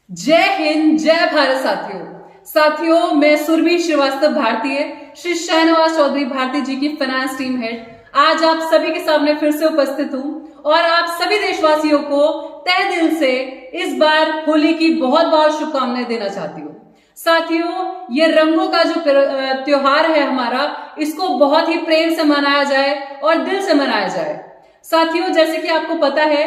जय हिंद, जय भारत। साथियों, मैं सुरभि श्रीवास्तव भारतीय, श्री शाहनवाज चौधरी भारती जी की फाइनेंस टीम हेड आज आप सभी के सामने फिर से उपस्थित हूँ और आप सभी देशवासियों को तहे दिल से इस बार होली की बहुत बहुत शुभकामनाएं देना चाहती हूँ। साथियों, ये रंगों का जो त्योहार है हमारा, इसको बहुत ही प्रेम से मनाया जाए और दिल से मनाया जाए। साथियों, जैसे कि आपको पता है,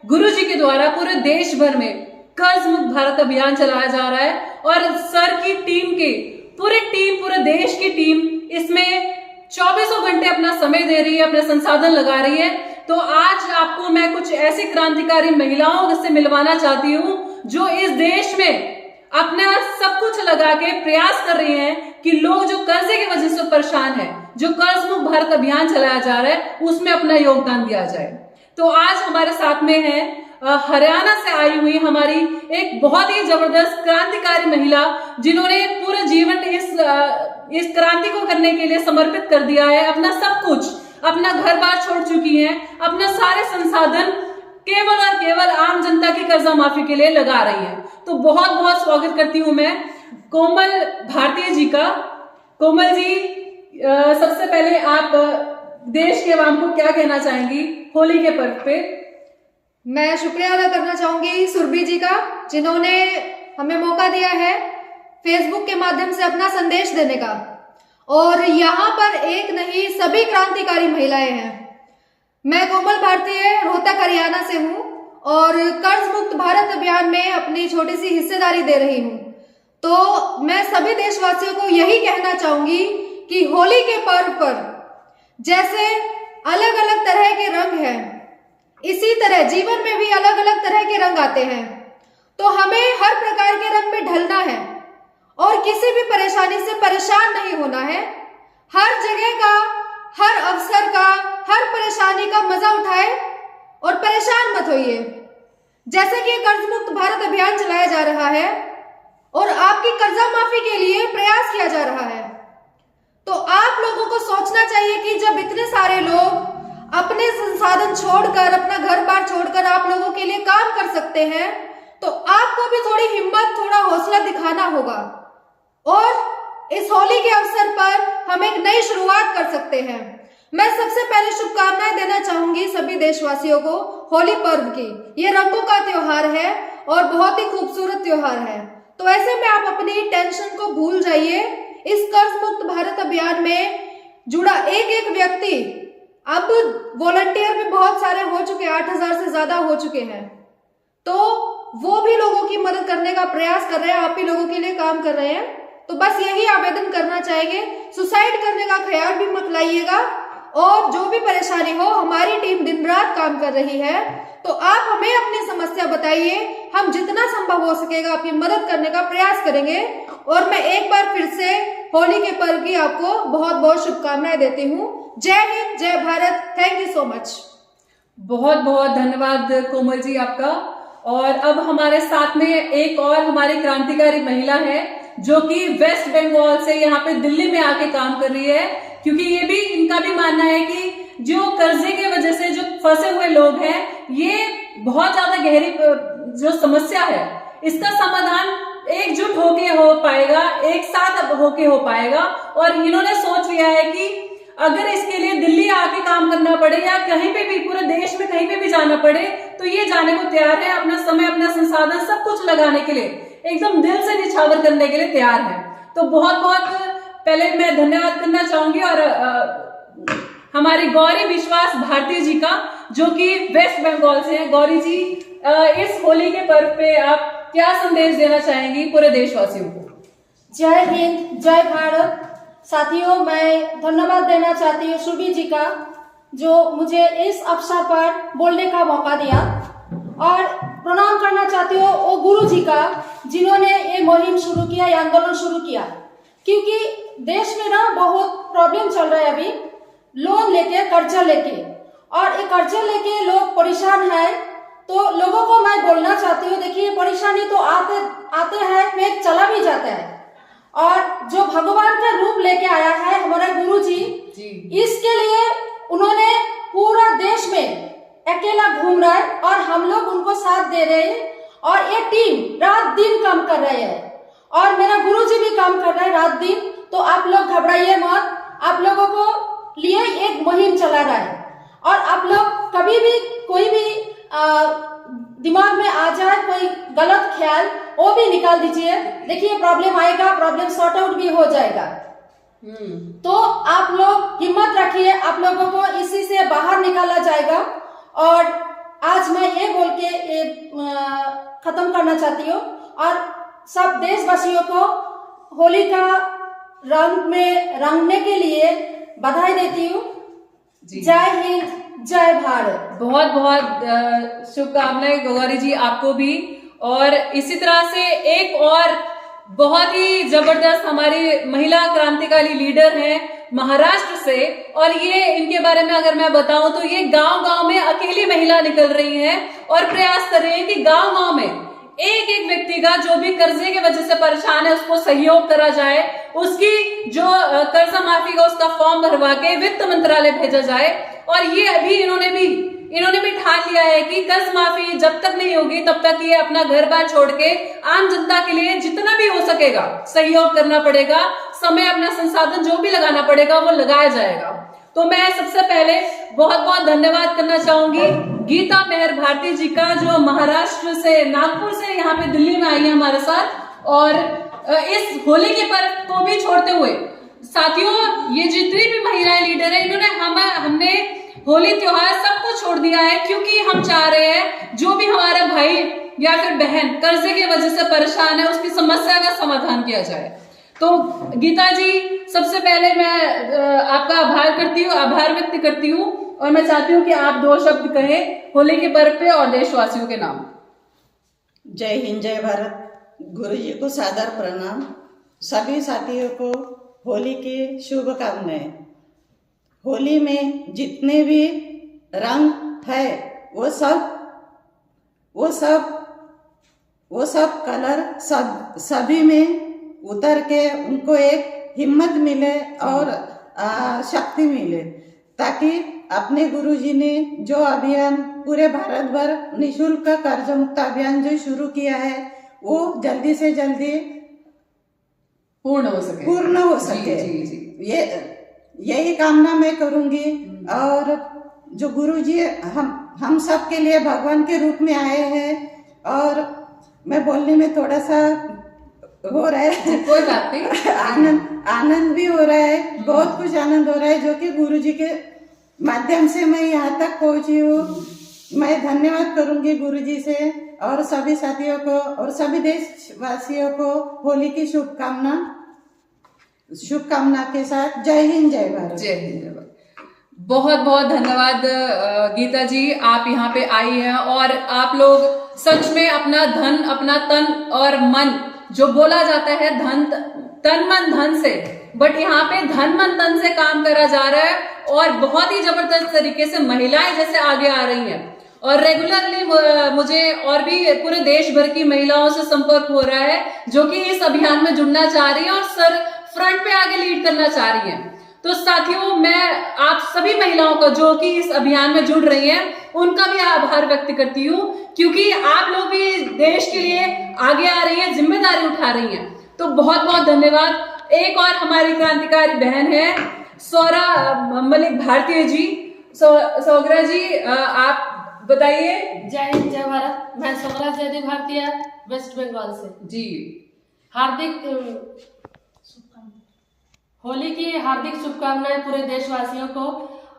गुरु जी के द्वारा पूरे देश भर में कर्ज मुक्त भारत अभियान चलाया जा रहा है और सर की टीम के पूरे देश की टीम इसमें 24 घंटे अपना समय दे रही है, अपने संसाधन लगा रही है। तो आज आपको मैं कुछ ऐसी क्रांतिकारी महिलाओं से मिलवाना चाहती हूँ जो इस देश में अपना सब कुछ लगा के प्रयास कर रही हैं कि लोग जो कर्जे की वजह से परेशान है, जो कर्ज मुक्त भारत अभियान चलाया जा रहा है, उसमें अपना योगदान दिया जाए। तो आज हमारे साथ में है हरियाणा से आई हुई हमारी एक बहुत ही जबरदस्त क्रांतिकारी महिला, जिन्होंने पूरा जीवन इस क्रांति को करने के लिए समर्पित कर दिया है। अपना सब कुछ, अपना घर बार छोड़ चुकी हैं, अपना सारे संसाधन केवल और केवल आम जनता की कर्जा माफी के लिए लगा रही है। तो बहुत बहुत स्वागत करती हूँ मैं कोमल भारती जी का। कोमल जी, सबसे पहले आप देश के आवाम को क्या कहना चाहेंगी होली के पर्व पे? मैं शुक्रिया अदा करना चाहूंगी सुरभि जी का, जिन्होंने हमें मौका दिया है फेसबुक के माध्यम से अपना संदेश देने का। और यहाँ पर एक नहीं, सभी क्रांतिकारी महिलाएं हैं। मैं कोमल भारतीय रोहतक हरियाणा से हूँ और कर्ज मुक्त भारत अभियान में अपनी छोटी सी हिस्सेदारी दे रही हूँ। तो मैं सभी देशवासियों को यही कहना चाहूंगी कि होली के पर्व पर जैसे अलग अलग तरह के रंग हैं, इसी तरह जीवन में भी अलग अलग तरह के रंग आते हैं। तो हमें हर प्रकार के रंग में ढलना है और किसी भी परेशानी से परेशान नहीं होना है। हर जगह का, हर अवसर का, हर परेशानी का मजा उठाए और परेशान मत होइए। जैसे कि कर्ज मुक्त भारत अभियान चलाया जा रहा है और आपकी कर्जा माफी के लिए प्रयास किया जा रहा है, तो आप लोगों को सोचना चाहिए कि जब इतने सारे लोग अपने संसाधन छोड़कर, अपना घर बार छोड़कर आप लोगों के लिए काम कर सकते हैं, तो आपको भी थोड़ी हिम्मत, थोड़ा हौसला दिखाना होगा और इस होली के अवसर पर हम एक नई शुरुआत कर सकते हैं। मैं सबसे पहले शुभकामनाएं देना चाहूंगी सभी देशवासियों को होली पर्व की। ये रंगों का त्योहार है और बहुत ही खूबसूरत त्योहार है। तो ऐसे में आप अपनी टेंशन को भूल जाइए। इस कर्ज मुक्त भारत अभियान में जुड़ा एक एक व्यक्ति, अब वॉलंटियर भी बहुत सारे हो चुके, 8000 से ज्यादा हो चुके हैं, तो वो भी लोगों की मदद करने का प्रयास कर रहे हैं, आप ही लोगों के लिए काम कर रहे हैं। तो बस यही आवेदन करना चाहेंगे, सुसाइड करने का ख्याल भी मत लाइएगा और जो भी परेशानी हो, हमारी टीम दिन रात काम कर रही है। तो आप हमें अपनी समस्या बताइए, हम जितना संभव हो सकेगा आपकी मदद करने का प्रयास करेंगे। और मैं एक बार फिर से होली के पर्व की आपको बहुत बहुत शुभकामनाएं देती हूँ। जय हिंद, जय Bharat. Thank you so much. बहुत बहुत धन्यवाद कोमल जी आपका। और अब हमारे साथ में एक और हमारी क्रांतिकारी महिला है जो कि वेस्ट बंगाल से यहाँ पे दिल्ली में आके काम कर रही है, क्योंकि ये भी, इनका भी मानना है कि जो कर्जे की वजह से जो फंसे हुए लोग हैं, ये बहुत ज्यादा गहरी जो समस्या है, इसका समाधान एकजुट होके हो पाएगा, एक साथ होके हो पाएगा। और इन्होंने सोच लिया है कि अगर इसके लिए दिल्ली आके काम करना पड़े या कहीं पे भी पूरे देश में कहीं पे भी जाना पड़े, तो ये जाने को तैयार है। अपना समय, अपना संसाधन सब कुछ लगाने के लिए, एकदम दिल से निछावर करने के लिए तैयार है। तो बहुत बहुत पहले मैं धन्यवाद करना चाहूंगी और हमारी गौरी विश्वास भारती जी का, जो कि वेस्ट बंगाल से है। गौरी जी, इस होली के पर्व पे आप क्या संदेश देना चाहेंगी पूरे देशवासियों को? जय हिंद, जय भारत। साथियों, मैं धन्यवाद देना चाहती हूँ सुरभि जी का, जो मुझे इस अवसर पर बोलने का मौका दिया, और प्रणाम करना चाहती हूँ वो गुरु जी का, जिन्होंने ये मुहिम शुरू किया, ये आंदोलन शुरू किया। क्योंकि देश में ना बहुत प्रॉब्लम चल रहा है अभी, लोन लेके, कर्जा लेके, और ये कर्जा लेके लोग परेशान हैं। तो लोगों को मैं बोलना चाहती हूँ, देखिए परेशानी तो आते हैं, फिर चला भी जाता है, और जो भगवान का रूप लेके आया है हमारा गुरु जी, इसके लिए उन्होंने पूरा देश में अकेला घूम रहा है और हम लोग उनको साथ दे रहे हैं। और ये टीम रात दिन काम कर रही है और मेरा गुरुजी भी काम कर रहा है रात दिन। तो आप लोग घबराइए मत, आप लोगों को लिए एक मुहिम चला रहा है और आप लोग कभी भी कोई भी दिमाग में आ जाए कोई गलत ख्याल वो भी निकाल दीजिए। देखिए प्रॉब्लम आएगा, प्रॉब्लम सॉर्ट आउट भी हो जाएगा। तो आप लोग हिम्मत रखिए, आप लोगों को इसी से बाहर निकाला जाएगा। और आज मैं ये बोल के ये खत्म करना चाहती हूँ और सब देशवासियों को होली का रंग में रंगने के लिए बधाई देती हूँ। जय हिंद, जय भारत। बहुत बहुत शुभकामनाएं गौरी जी आपको भी। और इसी तरह से एक और बहुत ही जबरदस्त हमारी महिला क्रांतिकारी लीडर हैं महाराष्ट्र से, और ये इनके बारे में अगर मैं बताऊं तो ये गांव गांव में अकेली महिला निकल रही हैं और प्रयास कर रही हैं कि गांव गांव में एक एक व्यक्ति का जो भी कर्जे की वजह से परेशान है उसको सहयोग करा जाए, उसकी जो कर्जा माफी का उसका फॉर्म भरवा के वित्त मंत्रालय भेजा जाए। और ये अभी इन्होंने भी ठान लिया है कि कर्ज माफी जब तक नहीं होगी तब तक ये अपना घर बार छोड़ के आम जनता के लिए जितना भी हो सकेगा सहयोग करना पड़ेगा, समय अपना संसाधन जो भी लगाना पड़ेगा वो लगाया जाएगा। तो मैं सबसे पहले बहुत बहुत धन्यवाद करना चाहूंगी गीता मेहर भारती जी का, जो महाराष्ट्र से नागपुर से यहाँ पे दिल्ली में आई है हमारे साथ। और इस होली के पर्व को भी छोड़ते हुए साथियों ये जितनी भी महिलाएं लीडर है इन्होंने हमने होली त्योहार सबको छोड़ दिया है, क्योंकि हम चाह रहे हैं जो भी हमारा भाई या फिर बहन कर्जे की वजह से परेशान है उसकी समस्या का समाधान किया जाए। तो गीता जी सबसे पहले मैं आपका आभार व्यक्त करती हूँ और मैं चाहती हूँ कि आप 2 शब्द कहें होली के पर्व पे और देशवासियों के नाम। जय हिंद, जय भारत। गुरु जी को सादर प्रणाम। सभी साथियों को होली की शुभकामनाएं। होली में जितने भी रंग है वो सब कलर सभी में उतर के उनको एक हिम्मत मिले और शक्ति मिले, ताकि अपने गुरुजी ने जो अभियान पूरे भारत भर निःशुल्क कर्ज मुक्त अभियान जो शुरू किया है वो जल्दी से जल्दी पूर्ण हो सके। जी। यही कामना मैं करूंगी। और जो गुरुजी हम सब के लिए भगवान के रूप में आए हैं, और मैं बोलने में थोड़ा सा हो रहा है, कोई बात नहीं, आनंद भी हो रहा है, बहुत कुछ आनंद हो रहा है जो कि गुरुजी के माध्यम से मैं यहाँ तक पहुंची हूँ। मैं धन्यवाद करूंगी गुरुजी से और सभी साथियों को और सभी देशवासियों को होली की शुभकामना के साथ जय हिंद, जय भारत। जय हिंद, जय भारत। बहुत बहुत धन्यवाद गीता जी, आप यहाँ पे आई हैं और आप लोग सच में अपना धन, अपना तन और मन, जो बोला जाता है तन मन धन से, बट यहाँ पे धन मन तन से काम करा जा रहा है और बहुत ही जबरदस्त तरीके से महिलाएं जैसे आगे आ रही हैं। और रेगुलरली मुझे और भी पूरे देश भर की महिलाओं से संपर्क हो रहा है जो कि इस अभियान में जुड़ना चाह रही हैं और फ्रंट पे आगे लीड करना चाह रही हैं। तो साथियों मैं आप सभी महिलाओं का जो कि इस अभियान में जुड़ रही हैं उनका भी आभार व्यक्त करती हूँ, क्योंकि आप लोग भी देश के लिए आगे आ रही हैं, जिम्मेदारी उठा रही हैं। तो बहुत बहुत धन्यवाद। एक और हमारी क्रांतिकारी बहन है सौरा मलिक भारतीय जी। सौगरा जी आप बताइए। जय हिंद, जय भारत। मैं सौगरा जयदेव भारतीय वेस्ट बंगाल से जी। हार्दिक होली की हार्दिक शुभकामनाएं पूरे देशवासियों को।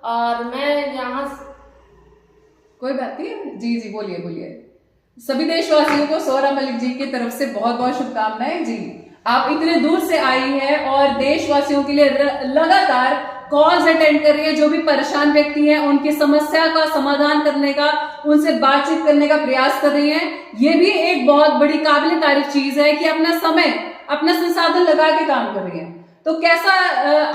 और मैं यहाँ कोई बात नहीं, जी बोलिए। सभी देशवासियों को सौरा मलिक जी की तरफ से बहुत बहुत शुभकामनाएं। जी आप इतने दूर से आई हैं और देशवासियों के लिए लगातार कॉल्स अटेंड कर रही है, जो भी परेशान व्यक्ति हैं उनकी समस्या का समाधान करने का, उनसे बातचीत करने का प्रयास कर रही हैं। ये भी एक बहुत बड़ी काबिल तारीफ चीज है कि अपना समय, अपना संसाधन लगा के काम कर रही है। तो कैसा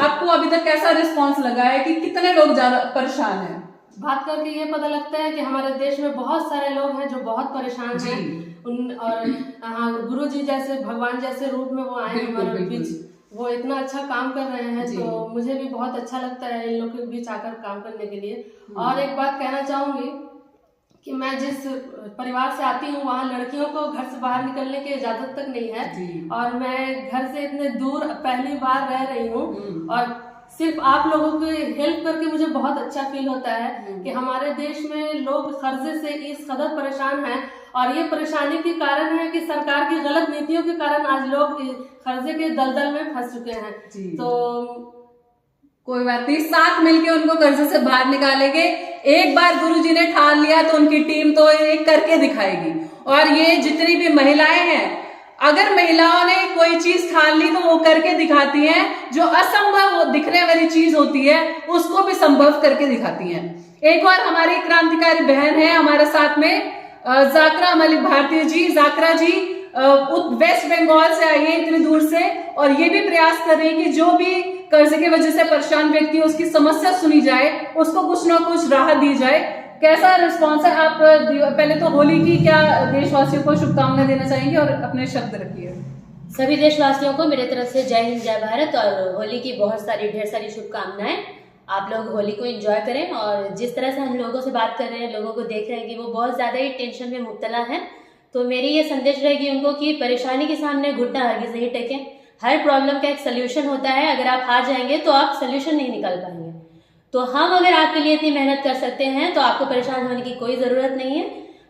आपको अभी तक कैसा रिस्पांस लगा है कि कितने लोग ज्यादा परेशान हैं? बात करके ये पता लगता है कि हमारे देश में बहुत सारे लोग हैं जो बहुत परेशान हैं। और गुरु जी जैसे भगवान जैसे रूप में वो आए हमारे बीच, वो इतना अच्छा काम कर रहे हैं, तो मुझे भी बहुत अच्छा लगता है इन लोगों के बीच आकर काम करने के लिए। और एक बात कहना चाहूंगी कि मैं जिस परिवार से आती हूँ वहाँ लड़कियों को घर से बाहर निकलने की इजाजत तक नहीं है, और मैं घर से इतने दूर पहली बार रह रही हूँ, और सिर्फ आप लोगों की हेल्प करके मुझे बहुत अच्छा फील होता है कि हमारे देश में लोग कर्जे से इस कदर परेशान हैं, और ये परेशानी के कारण है कि सरकार की गलत नीतियों के कारण आज लोग कर्जे के दलदल में फंस चुके हैं। तो कोई बात नहीं, साथ मिलके उनको कर्जे से बाहर निकालेंगे। एक बार गुरुजी ने ठान लिया तो उनकी टीम तो एक करके दिखाएगी। और ये जितनी भी महिलाएं हैं, अगर महिलाओं ने कोई चीज ठान ली तो वो करके दिखाती हैं। जो असंभव दिखने वाली चीज होती है उसको भी संभव करके दिखाती हैं। एक और हमारी क्रांतिकारी बहन है हमारे साथ में, जाकरा मलिक भारती जी। जाकरा जी वेस्ट बंगाल से आई है इतनी दूर से, और ये भी प्रयास कर रही है कि जो भी कर्जे की वजह से परेशान व्यक्ति है उसकी समस्या सुनी जाए, उसको कुछ ना कुछ राहत दी जाए। कैसा रिस्पॉन्स है? आप पहले तो होली की क्या देशवासियों को शुभकामनाएं देना चाहेंगे और अपने शब्द रखिए। सभी देशवासियों को मेरे तरफ से जय हिंद जय भारत, और होली की ढेर सारी शुभकामनाएं। आप लोग होली को एंजॉय करें, और जिस तरह से हम लोगों से बात कर रहे हैं, लोगों को देख रहे हैं कि वो बहुत ज़्यादा ही टेंशन में मुब्तला है, तो मेरी ये संदेश रहेगी उनको कि परेशानी के सामने घुटना हरगिज़ नहीं टेकें। हर प्रॉब्लम का एक सल्यूशन होता है, अगर आप हार जाएंगे तो आप सल्यूशन नहीं निकाल पाएंगे। तो हम अगर आपके लिए इतनी मेहनत कर सकते हैं तो आपको परेशान होने की कोई ज़रूरत नहीं है।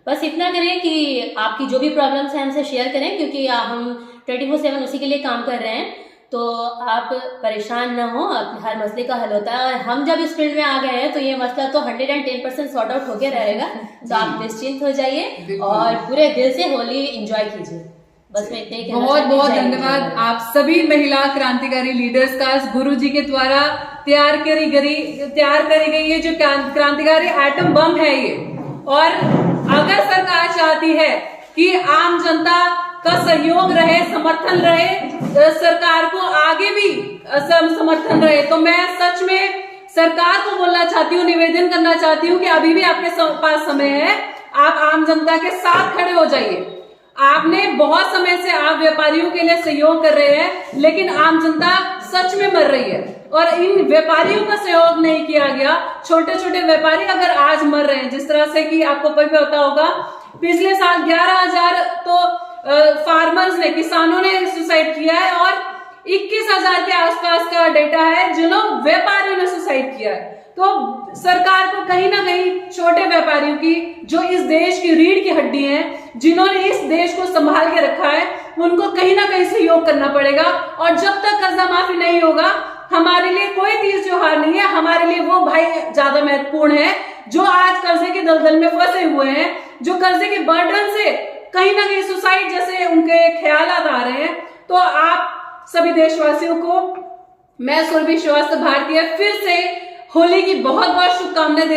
बस इतना करें कि आपकी जो भी प्रॉब्लम्स हैं हमसे शेयर करें, क्योंकि हम 24/7 उसी के लिए काम कर रहे हैं। तो आप परेशान ना हो, हर मसले का हल होता है, और हम जब इस फील्ड में आ गए हैं तो ये मसला तो 110% सॉर्ट आउट होके रहेगा। तो आप निश्चिंत हो जाइए और पूरे दिल से होली एंजॉय कीजिए। बस मैं इतने बहुत बहुत धन्यवाद आप सभी महिला क्रांतिकारी लीडर्स का। गुरु जी के द्वारा तैयार करी गई ये जो क्रांतिकारी एटम बम है ये, और अगर सरकार चाहती है कि आम जनता का सहयोग रहे, समर्थन रहे, सरकार को आगे भी समर्थन रहे, तो मैं सच में सरकार को बोलना चाहती हूँ, निवेदन करना चाहती हूँ कि अभी भी आपके पास समय है, आप आम जनता के साथ खड़े हो जाइए। आपने बहुत समय से आप व्यापारियों के लिए सहयोग कर रहे हैं, लेकिन आम जनता सच में मर रही है, और इन व्यापारियों का सहयोग नहीं किया गया। छोटे छोटे व्यापारी अगर आज मर रहे हैं, जिस तरह से कि आपको पता होगा पिछले साल 11,000 तो फार्मर्स ने, किसानों ने सुसाइड किया है, और 21,000 के आसपास का डेटा है जिन्होंने व्यापारियों ने सुसाइड किया है। तो सरकार को कहीं ना कहीं छोटे व्यापारियों की, जो इस देश की रीढ़ की हड्डी हैं, जिन्होंने इस देश को संभाल के रखा है, उनको कहीं ना कहीं सहयोग करना पड़ेगा। और जब तक कर्जा माफी नहीं होगा, हमारे लिए कोई तीज त्योहार नहीं है। हमारे लिए वो भाई ज्यादा महत्वपूर्ण है जो आज कर्जे के दलदल में फंसे हुए हैं, जो कर्जे के बर्डन से कहीं ना कहीं सुसाइड जैसे उनके ख्यालात आ रहे हैं। तो आप सभी देशवासियों को मैं सुरभि श्रीवास्तव भारती फिर से होली की बहुत बहुत शुभकामनाएं।